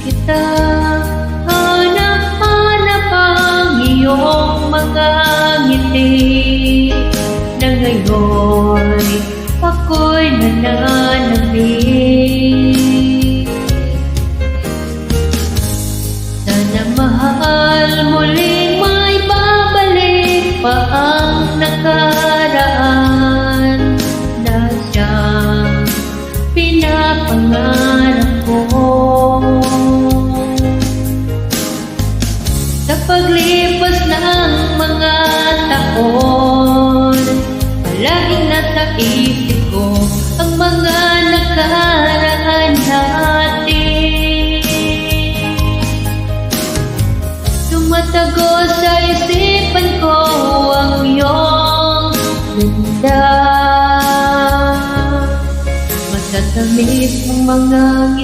kita. Hanap-hanap ang iyong mga ngiti, na ngayon ako'y nananabik. Sana mahal muling may babalik pa ang nakaraan na siyang pinapangarap ko. Sa paglipas ng mga taon, palaging nasa isip ko ang mga nakaraan natin. Tumatago sa isipan ko ang iyong ganda, matatamis ang mga